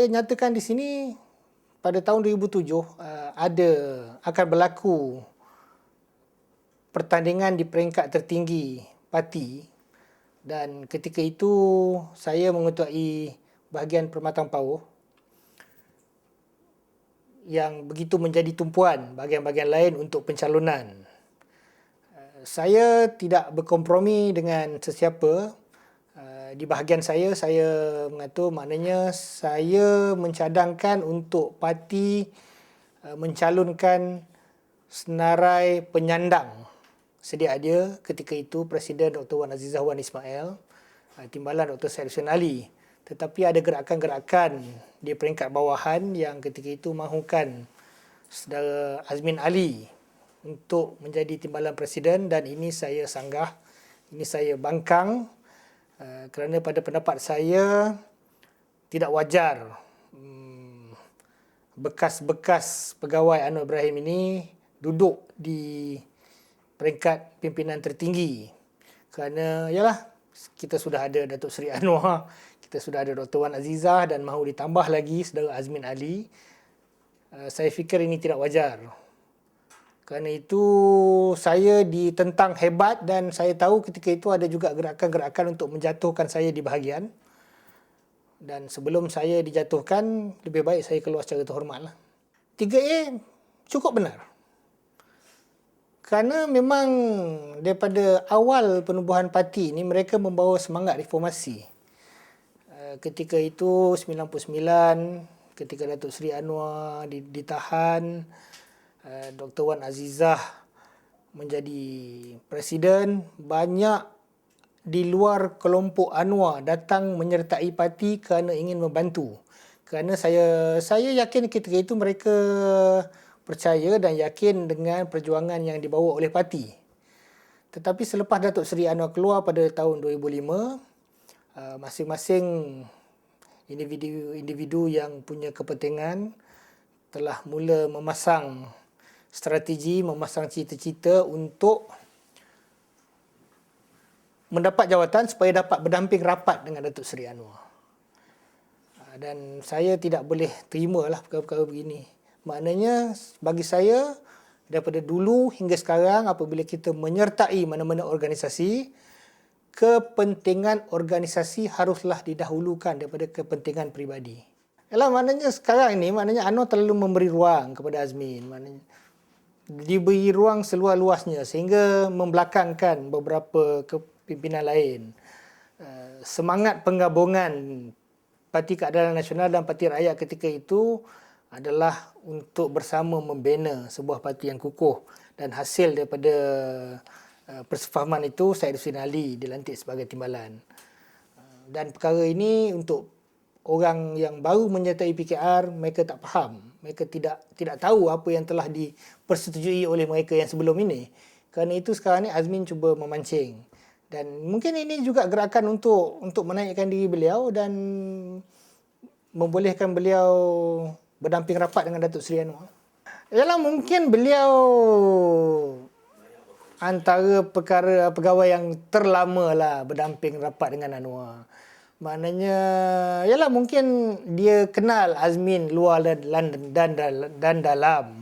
saya nyatakan di sini pada tahun 2007 akan berlaku pertandingan di peringkat tertinggi parti, dan ketika itu saya mengetuai bahagian Permatang Pauh yang begitu menjadi tumpuan bahagian-bahagian lain untuk pencalonan. Saya tidak berkompromi dengan sesiapa. Di bahagian saya mengatur, maknanya saya mencadangkan untuk parti mencalonkan senarai penyandang sedia ada ketika itu Presiden Dr. Wan Azizah Wan Ismail, Timbalan Dr. Syed Hussein Ali. Tetapi ada gerakan-gerakan di peringkat bawahan yang ketika itu mahukan saudara Azmin Ali untuk menjadi Timbalan Presiden, dan ini saya sanggah, ini saya bangkang kerana pada pendapat saya tidak wajar bekas-bekas pegawai Anwar Ibrahim ini duduk di peringkat pimpinan tertinggi, kerana yalah, kita sudah ada Datuk Seri Anwar, kita sudah ada Dr. Wan Azizah, dan mahu ditambah lagi saudara Azmin Ali. Saya fikir ini tidak wajar. Kerana itu saya ditentang hebat, dan saya tahu ketika itu ada juga gerakan-gerakan untuk menjatuhkan saya di bahagian. Dan sebelum saya dijatuhkan, lebih baik saya keluar secara terhormatlah. 3A cukup benar. Kerana memang daripada awal penubuhan parti ini mereka membawa semangat reformasi. Ketika itu 99, ketika Datuk Seri Anwar ditahan, Dr. Wan Azizah menjadi presiden, banyak di luar kelompok Anwar datang menyertai parti kerana ingin membantu. Kerana saya yakin ketika itu mereka percaya dan yakin dengan perjuangan yang dibawa oleh parti. Tetapi selepas Datuk Seri Anwar keluar pada tahun 2005, masing-masing individu yang punya kepentingan telah mula memasang strategi, memasang cita-cita untuk mendapat jawatan supaya dapat berdamping rapat dengan Datuk Seri Anwar. Dan saya tidak boleh terimalah perkara-perkara begini. Maknanya bagi saya, daripada dulu hingga sekarang apabila kita menyertai mana-mana organisasi, kepentingan organisasi haruslah didahulukan daripada kepentingan peribadi. Yalah, maknanya sekarang ini, maknanya Anwar terlalu memberi ruang kepada Azmin. Maknanya diberi ruang seluas-luasnya sehingga membelakangkan beberapa kepimpinan lain. Semangat penggabungan Parti Keadilan Nasional dan Parti Rakyat ketika itu adalah untuk bersama membina sebuah parti yang kukuh, dan hasil daripada persefahaman itu Syed Hussein Ali dilantik sebagai timbalan. Dan perkara ini untuk orang yang baru menyertai PKR, mereka tak faham. Mereka tidak tahu apa yang telah dipersetujui oleh mereka yang sebelum ini. Kerana itu sekarang ni Azmin cuba memancing. Dan mungkin ini juga gerakan untuk menaikkan diri beliau dan membolehkan beliau berdamping rapat dengan Datuk Seri Anwar. Yalah, mungkin beliau antara pegawai yang terlama lah berdamping rapat dengan Anwar. Maknanya, yalah, mungkin dia kenal Azmin luar dan dalam.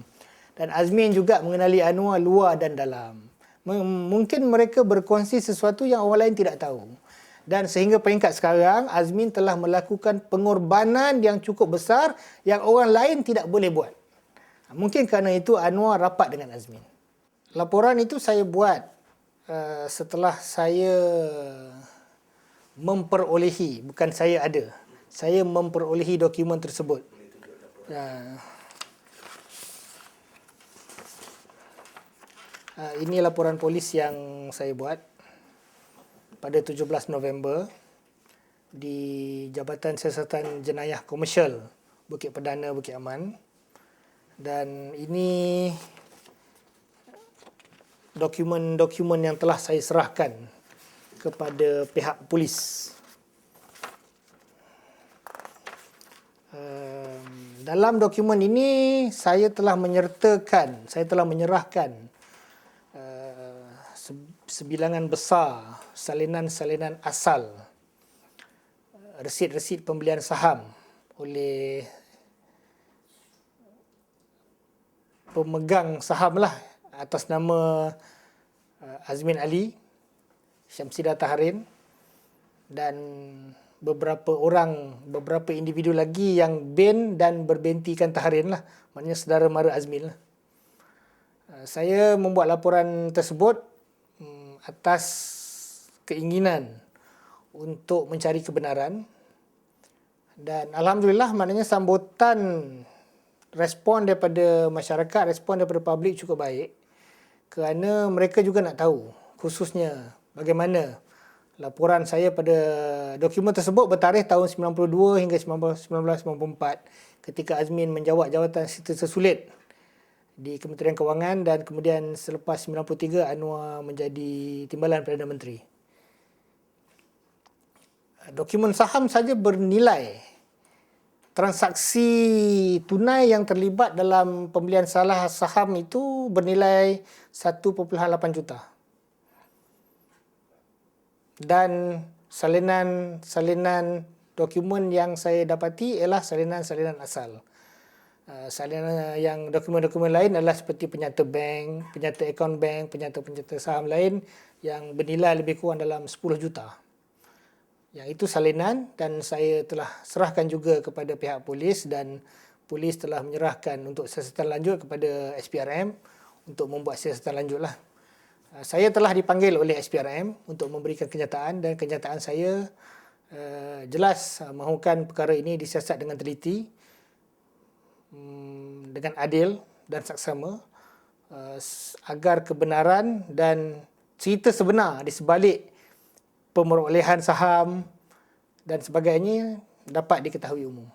Dan Azmin juga mengenali Anwar luar dan dalam. Mungkin mereka berkongsi sesuatu yang orang lain tidak tahu. Dan sehingga peringkat sekarang, Azmin telah melakukan pengorbanan yang cukup besar yang orang lain tidak boleh buat. Mungkin kerana itu Anwar rapat dengan Azmin. Laporan itu saya buat setelah saya memperolehi, bukan saya ada. Saya memperolehi dokumen tersebut. Ini laporan polis yang saya buat pada 17 November di Jabatan Siasatan Jenayah Komersial Bukit Perdana, Bukit Aman. Dan ini dokumen-dokumen yang telah saya serahkan kepada pihak polis. Dalam dokumen ini saya telah menyerahkan sebilangan besar salinan-salinan asal resit-resit pembelian saham oleh pemegang saham lah atas nama Azmin Ali, Syamsidah Taharin dan beberapa individu lagi yang bin dan berbentikan Taharin lah, maknanya saudara mara Azmin lah. Saya membuat laporan tersebut atas keinginan untuk mencari kebenaran, dan alhamdulillah maknanya sambutan, respon daripada masyarakat, respon daripada publik cukup baik, kerana mereka juga nak tahu khususnya bagaimana laporan saya pada dokumen tersebut bertarikh tahun 92 hingga 1994 ketika Azmin menjawat jawatan serta tersulit di Kementerian Kewangan, dan kemudian selepas 93 Anwar menjadi Timbalan Perdana Menteri. Dokumen saham saja bernilai transaksi tunai yang terlibat dalam pembelian salah saham itu bernilai 1.8 juta. Dan salinan dokumen yang saya dapati ialah salinan asal. Salinan yang dokumen-dokumen lain adalah seperti penyata bank, penyata akaun bank, penyata saham lain yang bernilai lebih kurang dalam 10 juta. Yang itu salinan, dan saya telah serahkan juga kepada pihak polis, dan polis telah menyerahkan untuk siasatan lanjut kepada SPRM untuk membuat siasatan lanjut lah. Saya telah dipanggil oleh SPRM untuk memberikan kenyataan, dan kenyataan saya jelas mahukan perkara ini disiasat dengan teliti, dengan adil dan saksama, agar kebenaran dan cerita sebenar di sebalik pemerolehan saham dan sebagainya dapat diketahui umum.